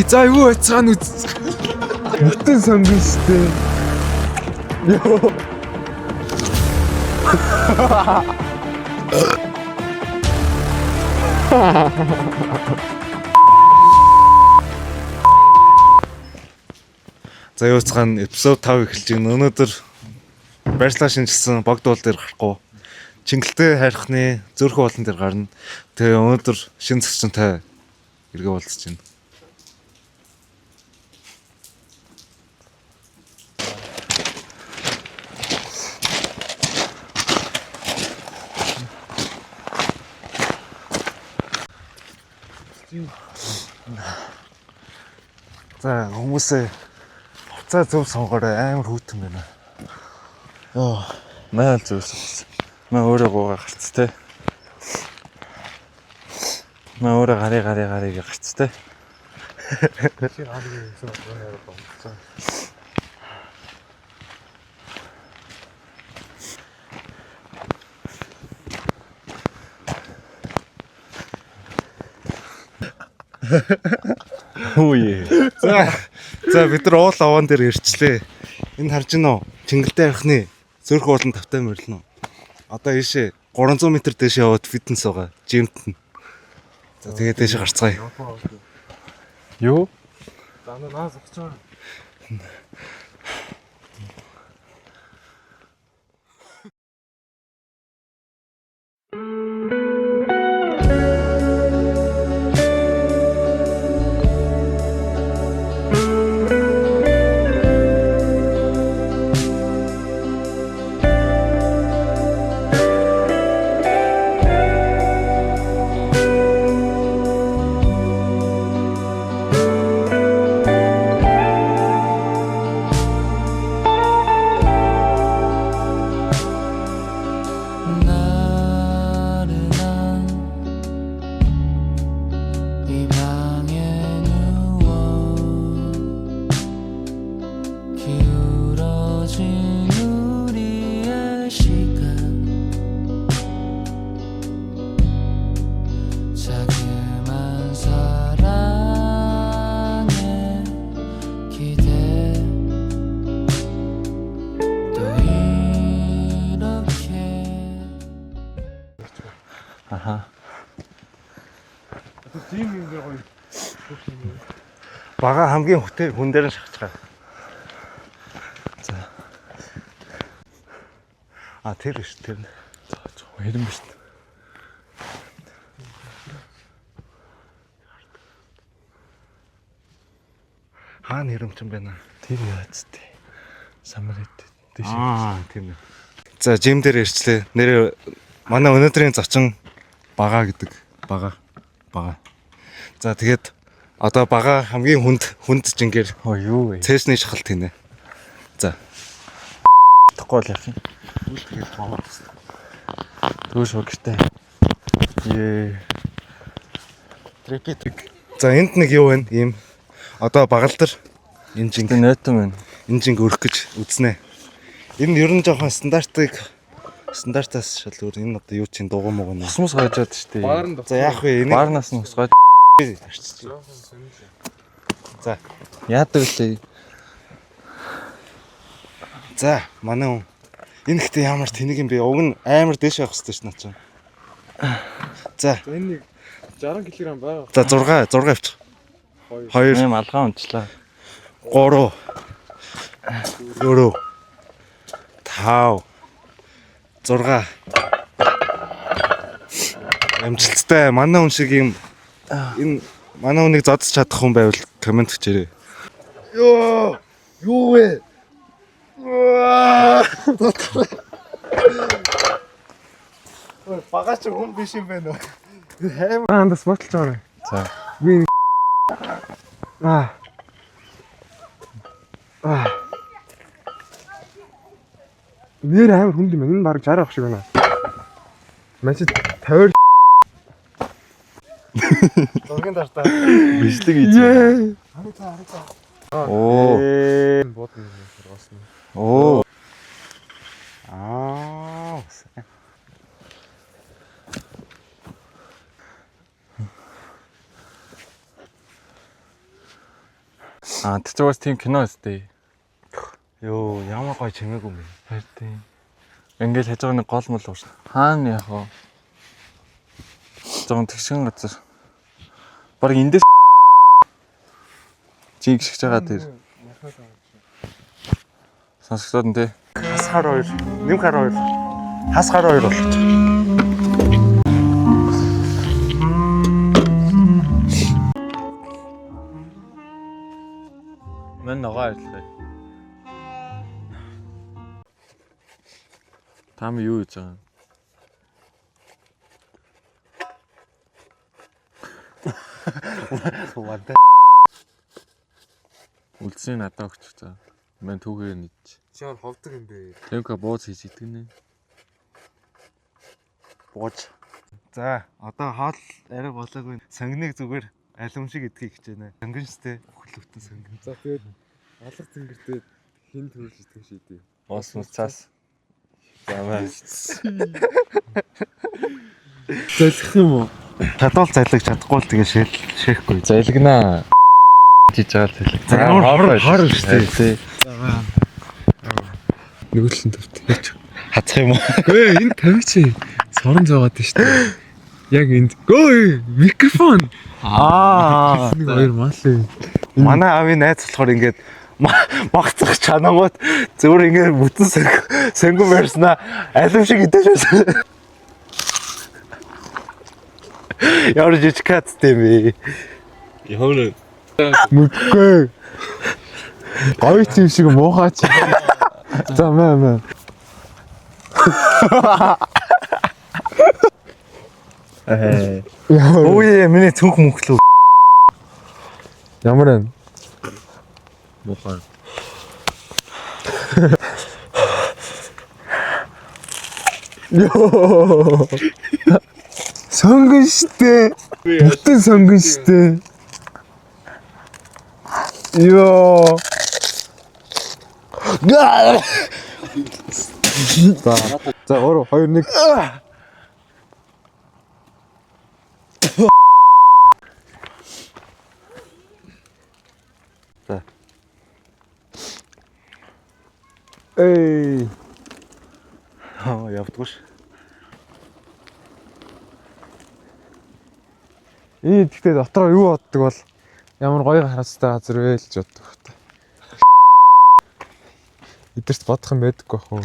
За юу яцгаан үз. Бүтэн сонгон штэ. Йоо. За юу цаан эпизод 5 эхэлж байна. Өнөөдөр барьцлаа шинжилсэн богдуул дээр гарахгүй. Чингэлтэй хайрхны зөөрхөн болон дээр гарна. Тэгээ өнөөдөр шинэ зочинтой эргээ уулзж байна. За хүмүүсээ за зөв сонгоорой, амар хүүтэн байна. Йоо, маа зөв сонгосон. Маа өөрөө гуугаа гарц те. Маа өөрөө гарыг гарц те. Чи гарыг хийсэн байна болчихсон. Хөөе. За бид нар уул аваан дээр ирчлээ. Энд харж байна уу? Чингэлтэй хайрхны зөөрхөн болон тавтай морилно. Одоо ийшээ 300 м дэше яваад фитнес байгаа. Жимт нь. За тэгээд дэше гарцгаая. Юу? За наа зогсож байгаа. Бага хамгийн хүн дээр нь шахчихаа. За. Тэр биш тэр. За хэрэн биш. Хаана хэрэмчин байна? Тэр яац тий. Самарит тийш. Тийм. За жим дээр ирчлээ. Нэр манай өнөөдрийн зочин бага гэдэг. Бага. За тэгээд одоо бага хамгийн хүнд жингээр юу вэ? Цэсний шахалт хийнэ. За. Тахгүй л яах юм. Үлдгээд боо. Төвш өгөртэй. Трипик. За энд нэг юу вэ? Ийм одоо багалдар энэ жинг нөтөн байна. Энэ жинг өрөх гэж үзнэ. Энэ ер нь жоохон стандартаас шал өөр. Энэ одоо юу чинь дугуй муу гэнэ. Усмус гойжоод штэ. За яах вэ? Энэ баарнаас нь ус гойж арчиж. За яадаг лээ. За манай хүн энэ ихтэй ямар тэнэг юм бэ? Уг нь амар дээш явах хэрэгтэй ш наа чинь. За энэ нэг 60 кг байгаа. За 6 авчих. 2 юм алгаа унчлаа. 3 4 5 6 амжилттай манай хүн шиг юм энэ манай хүнийг зодж чадах хүн байвал комент хийрээ. Юу вэ? Багаж хүн биш юм байна уу? Хаандас ботолж байгаа. За. Би нэр амар хүнд юм. Энэ баг 60 ах шиг байна. Маш 50. Зургийн дартаа. Бичлэг хийж байна. Хараа. Оо. Бодно сургасан. Оо. тэгээс тийм кино өстэй. Йоо, ямар гоё чимээгүй юм бэ. Харин тийм. Ингээл хажууг нэг гол мөл уус. Хаана яах вэ? Зон тэгшин газар. Бараг эндээс чи гიშгэж байгаа тэр. Сонсогдоод нэ. Хасгаар 2, нэмхаар 2. Хасгаар 2 болчих. Мэн ногоо ажиллая. Там юу хийж байгаа? Вада. Үлдсийн надад өгч байгаа. Мэн түүхээр нийт. Чаар ховдог юм бэ. Тэмка бууз хийж идэг нэ. Бууж. За, одоо хоол арай болоогүй. Сонгиныг зүгээр алим шиг идхийг хичээнэ. Сонгин штэ. Бүхлөвтөн сонгин. За тэгээд алга тэнгэртээ хин төрж идэх шийдээ. Уус цаас. За маа. Залах юм уу? Чадвал залгиж чадахгүй л тэгээ шээхгүй. Залгинаа. Жиж байгаа залг. За ямар хор штэ. Нөгөөдлөн төвт. Хацах юм уу? Гээ энэ тавьчих. Сорон заагаад нь штэ. Яг энд. Өө микрофон. Нэг хоёр мал. Манай аавын найз болохоор ингээд магцах чанангууд зөвөр ингээд бүтэн сэнгүн барьснаа алим шиг идэж байсан. Ямар жижиг каттэй бэ? Явна. Мүдгүй. Гоё тийм шиг муухайч. За маа. Өөе миний цүнх мөнхлөө. Ямар юм? Мухаа. Йоо. Сонгон штэ. Бүтэн сонгон штэ. Йоо. За 3 2 1. За. Эй. Явдгүй ш. Тэгэхдээ дотроо юу боддог бол ямар гоё харацтай газар вэ л гэж боддог хөтэй. Эдэрт бодох юм байдаггүй бах уу.